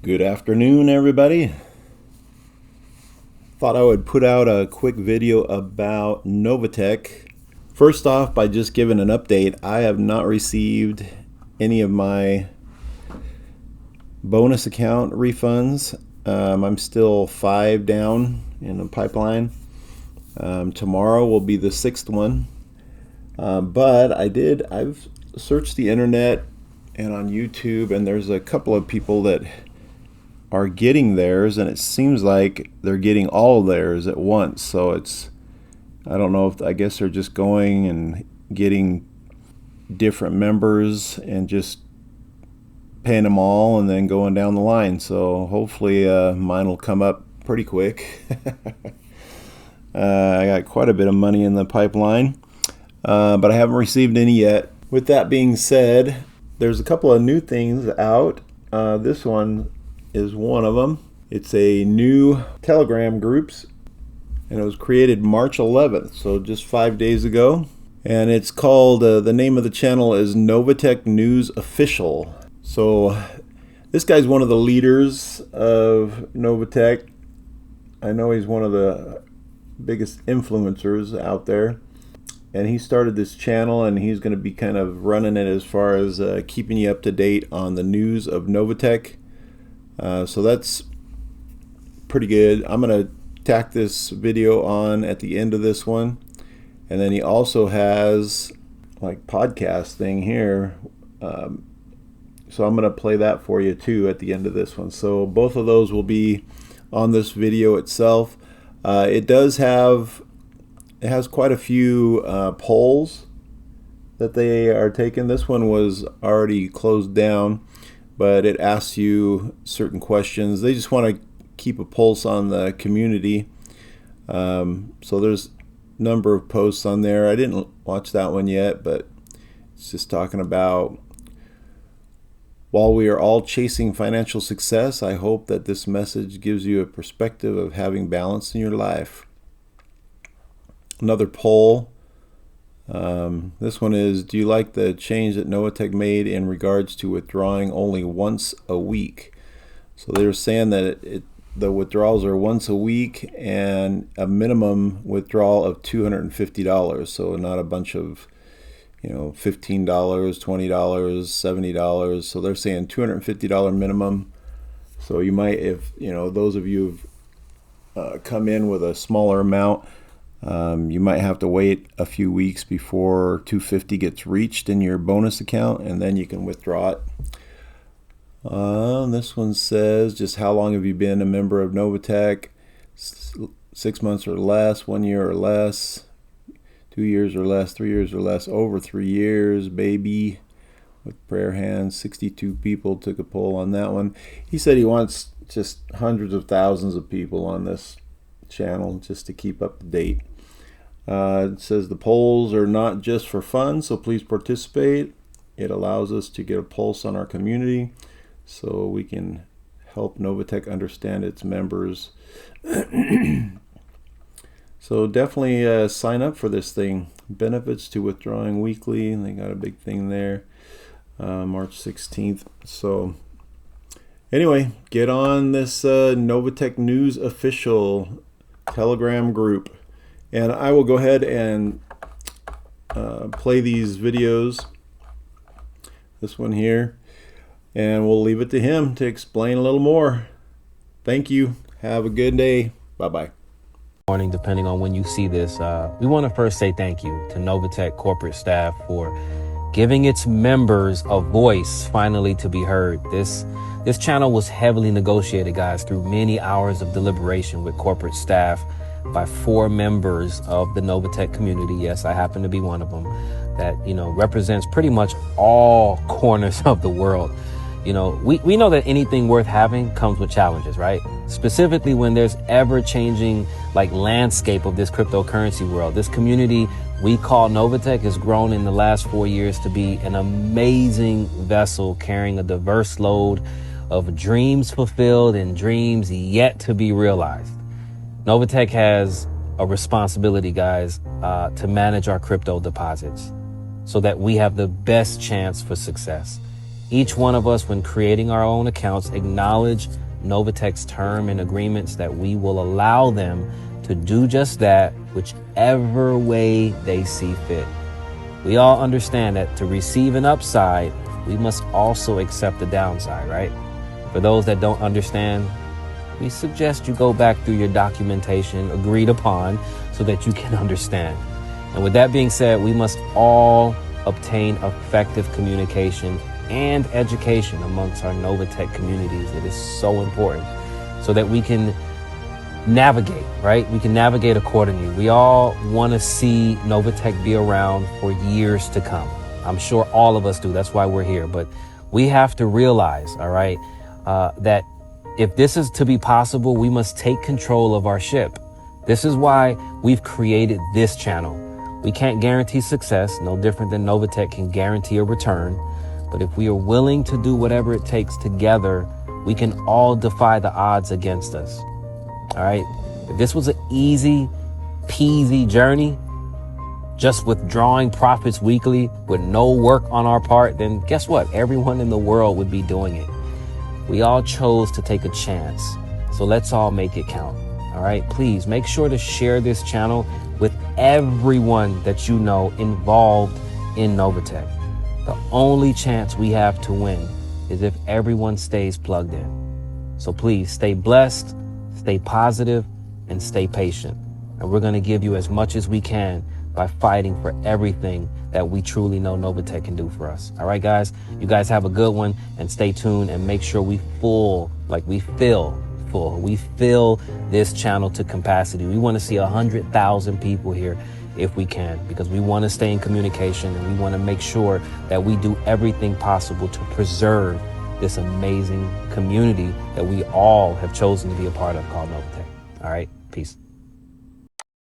Good afternoon, everybody. Thought I would put out a quick video about Novatech. First off, by just giving an update, I have not received any of my bonus account refunds. I'm still 5 down in the pipeline. Tomorrow will be the 6th one. But I've searched the internet and on YouTube, and there's a couple of people that are getting theirs, and it seems like they're getting all of theirs at once. So I don't know, I guess they're just going and getting different members and just paying them all and then going down the line. So hopefully mine will come up pretty quick. I got quite a bit of money in the pipeline, but I haven't received any yet. With that being said, there's a couple of new things out. This one is one of them. It's a new Telegram groups, and it was created March 11th, so just 5 days ago. And it's called, the name of the channel is Novatech News Official. So this guy's one of the leaders of Novatech. I know he's one of the biggest influencers out there. And he started this channel, and he's going to be kind of running it as far as keeping you up to date on the news of Novatech. So that's pretty good. I'm going to tack this video on at the end of this one. And then he also has like podcast thing here. So I'm going to play that for you too at the end of this one. So both of those will be on this video itself. It has quite a few polls that they are taking. This one was already closed down, but it asks you certain questions. They just want to keep a pulse on the community. So there's a number of posts on there. I didn't watch that one yet, but it's just talking about, while we are all chasing financial success, I hope that this message gives you a perspective of having balance in your life. Another poll. This one is, do you like the change that Novatech made in regards to withdrawing only once a week? So they're saying that the withdrawals are once a week and a minimum withdrawal of $250. So not a bunch of, $15, $20, $70. So they're saying $250 minimum. So you might, if those of you who've come in with a smaller amount, you might have to wait a few weeks before $250 gets reached in your bonus account, and then you can withdraw it. This one says, just how long have you been a member of Novatech? 6 months or less, 1 year or less, 2 years or less, 3 years or less, over 3 years, baby, with prayer hands. 62 people took a poll on that one. He said he wants just hundreds of thousands of people on this channel just to keep up to date. It says the polls are not just for fun, so please participate. It allows us to get a pulse on our community so we can help Novatech understand its members. So definitely sign up for this thing. Benefits to withdrawing weekly. They got a big thing there, March 16th. So anyway, get on this Novatech News Official Telegram group, and I will go ahead and play these videos, this one here, and we'll leave it to him to explain a little more. Thank you. Have a good day. Bye-bye. Morning, depending on when you see this. We want to first say thank you to Novatech corporate staff for giving its members a voice finally to be heard. This channel was heavily negotiated, guys, through many hours of deliberation with corporate staff by 4 members of the Novatech community. Yes, I happen to be one of them. That, represents pretty much all corners of the world. We know that anything worth having comes with challenges, right? Specifically when there's ever-changing landscape of this cryptocurrency world. This community we call Novatech has grown in the last 4 years to be an amazing vessel carrying a diverse load of dreams fulfilled and dreams yet to be realized. Novatech has a responsibility, guys, to manage our crypto deposits so that we have the best chance for success. Each one of us, when creating our own accounts, acknowledge Novatech's term and agreements that we will allow them to do just that, whichever way they see fit. We all understand that to receive an upside, we must also accept the downside, right? For those that don't understand, we suggest you go back through your documentation agreed upon so that you can understand. And with that being said, we must all obtain effective communication and education amongst our Novatech communities. It is so important so that we can navigate, right? We can navigate accordingly. We all want to see Novatech be around for years to come. I'm sure all of us do. That's why we're here. But we have to realize, all right, that if this is to be possible, we must take control of our ship. This is why we've created this channel. We can't guarantee success, no different than Novatech can guarantee a return. But if we are willing to do whatever it takes together, we can all defy the odds against us. All right. If this was an easy peasy journey, just withdrawing profits weekly with no work on our part, then guess what? Everyone in the world would be doing it. We all chose to take a chance. So let's all make it count. All right. Please make sure to share this channel with everyone that you know involved in Novatech. The only chance we have to win is if everyone stays plugged in. So please stay blessed, stay positive, and stay patient. And we're going to give you as much as we can by fighting for everything that we truly know Novatech can do for us. All right, guys, you guys have a good one, and stay tuned and make sure we fill this channel to capacity. We want to see 100,000 people here if we can, because we want to stay in communication and we want to make sure that we do everything possible to preserve this amazing community that we all have chosen to be a part of called Novatech. All right, peace.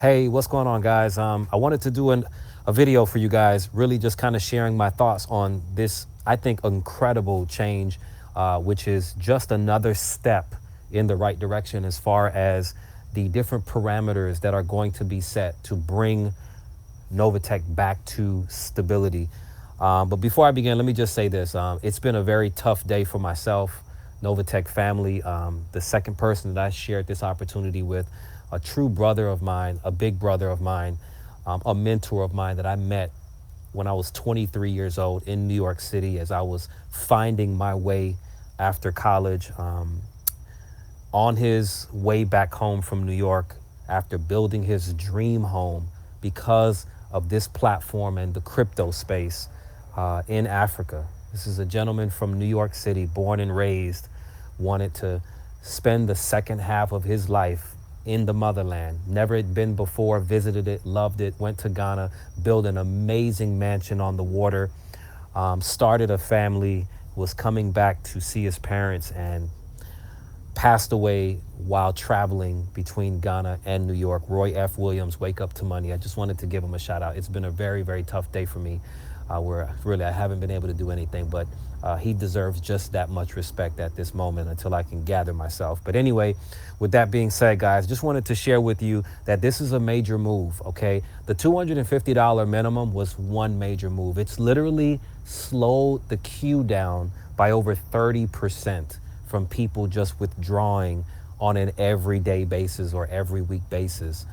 Hey, what's going on, guys? I wanted to do a video for you guys, really just kind of sharing my thoughts on this, I think, incredible change, which is just another step in the right direction as far as the different parameters that are going to be set to bring Novatech back to stability. But before I begin, let me just say this. It's been a very tough day for myself, Novatech family, the second person that I shared this opportunity with, a true brother of mine, a big brother of mine, a mentor of mine that I met when I was 23 years old in New York City as I was finding my way after college, on his way back home from New York after building his dream home because of this platform and the crypto space in Africa. This is a gentleman from New York City, born and raised, wanted to spend the second half of his life in the motherland. Never had been before, visited it, loved it, went to Ghana, built an amazing mansion on the water, started a family, was coming back to see his parents, and passed away while traveling between Ghana and New York. Roy F. Williams, Wake Up to Money. I just wanted to give him a shout out. It's been a very, very tough day for me where really I haven't been able to do anything, but he deserves just that much respect at this moment until I can gather myself. But anyway, with that being said, guys, just wanted to share with you that this is a major move, okay? The $250 minimum was one major move. It's literally slowed the queue down by over 30%. From people just withdrawing on an everyday basis or every week basis.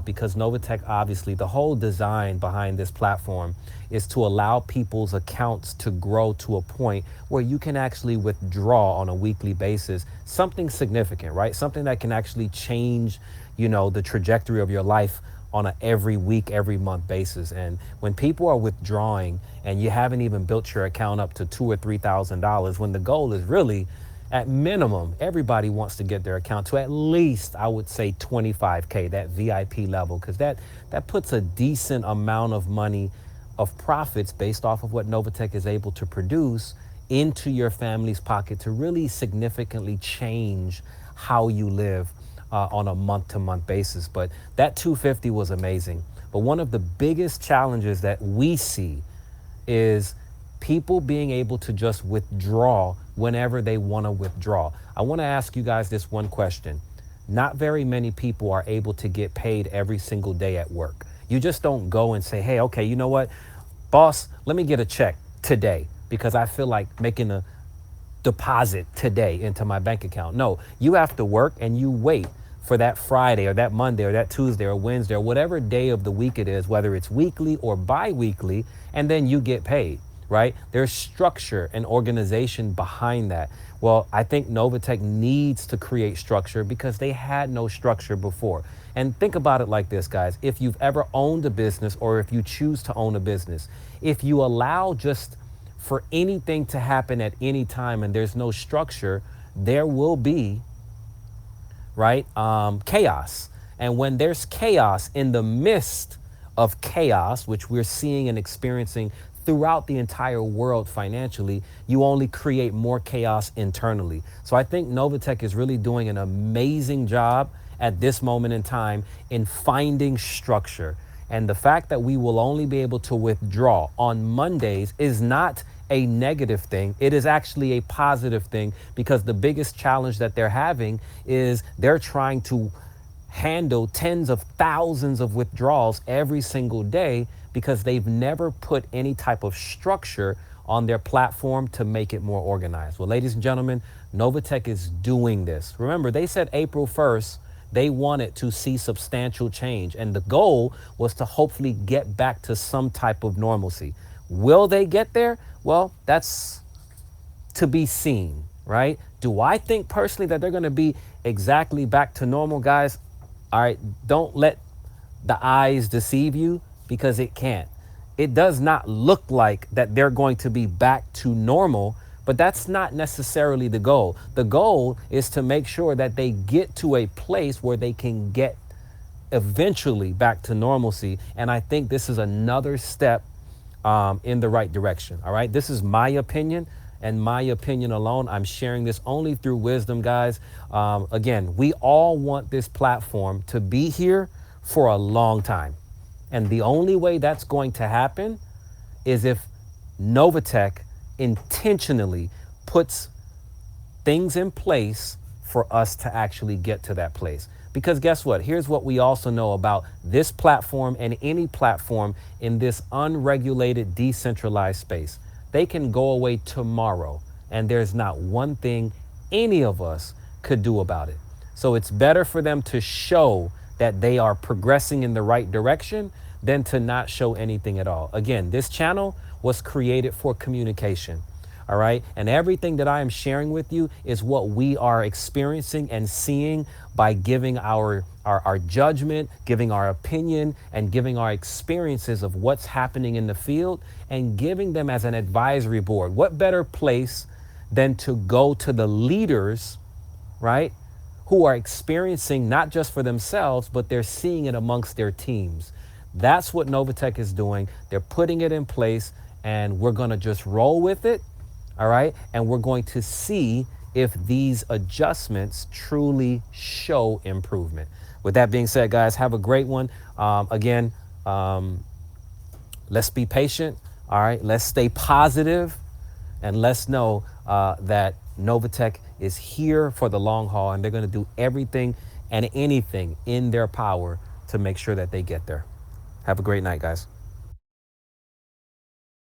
Because Novatech, obviously, the whole design behind this platform is to allow people's accounts to grow to a point where you can actually withdraw on a weekly basis something significant, right? Something that can actually change, you know, the trajectory of your life on a every week, every month basis. And when people are withdrawing and you haven't even built your account up to $2,000 or $3,000, when the goal is really, at minimum, everybody wants to get their account to at least, I would say, 25K, that VIP level, because that puts a decent amount of money of profits based off of what Novatech is able to produce into your family's pocket to really significantly change how you live on a month-to-month basis. But that 250 was amazing. But one of the biggest challenges that we see is people being able to just withdraw whenever they want to withdraw. I want to ask you guys this one question. Not very many people are able to get paid every single day at work. You just don't go and say, hey, okay, you know what, boss, let me get a check today. because I feel like making a deposit today into my bank account. No, you have to work and you wait for that Friday or that Monday or that Tuesday or Wednesday or whatever day of the week it is, whether it's weekly or bi-weekly, and then you get paid, right? There's structure and organization behind that. Well, I think Novatech needs to create structure because they had no structure before. And think about it like this, guys. If you've ever owned a business or if you choose to own a business, if you allow just for anything to happen at any time and there's no structure, there will be, right, chaos. And when there's chaos, in the midst of chaos, which we're seeing and experiencing throughout the entire world financially, you only create more chaos internally. So I think Novatech is really doing an amazing job at this moment in time in finding structure. And the fact that we will only be able to withdraw on Mondays is not a negative thing. It is actually a positive thing, because the biggest challenge that they're having is they're trying to handle tens of thousands of withdrawals every single day because they've never put any type of structure on their platform to make it more organized. Well, ladies and gentlemen, Novatech is doing this. Remember, they said April 1st, they wanted to see substantial change. And the goal was to hopefully get back to some type of normalcy. Will they get there? Well, that's to be seen, right? Do I think personally that they're going to be exactly back to normal, guys? All right, don't let the eyes deceive you, because it can't. It does not look like that they're going to be back to normal, but that's not necessarily the goal. The goal is to make sure that they get to a place where they can get eventually back to normalcy. And I think this is another step in the right direction. All right. This is my opinion, and my opinion alone. I'm sharing this only through wisdom, guys. Again, we all want this platform to be here for a long time. And the only way that's going to happen is if Novatech intentionally puts things in place for us to actually get to that place. Because guess what? Here's what we also know about this platform and any platform in this unregulated, decentralized space. They can go away tomorrow, and there's not one thing any of us could do about it. So it's better for them to show that they are progressing in the right direction than to not show anything at all. Again, this channel was created for communication. All right. And everything that I am sharing with you is what we are experiencing and seeing by giving our judgment, giving our opinion, and giving our experiences of what's happening in the field, and giving them as an advisory board. What better place than to go to the leaders, right, who are experiencing not just for themselves, but they're seeing it amongst their teams. That's what Novatech is doing. They're putting it in place, and we're going to just roll with it. All right. And we're going to see if these adjustments truly show improvement. With that being said, guys, have a great one. Again, let's be patient. All right. Let's stay positive, and let's know that Novatech is here for the long haul, and they're going to do everything and anything in their power to make sure that they get there. Have a great night, guys.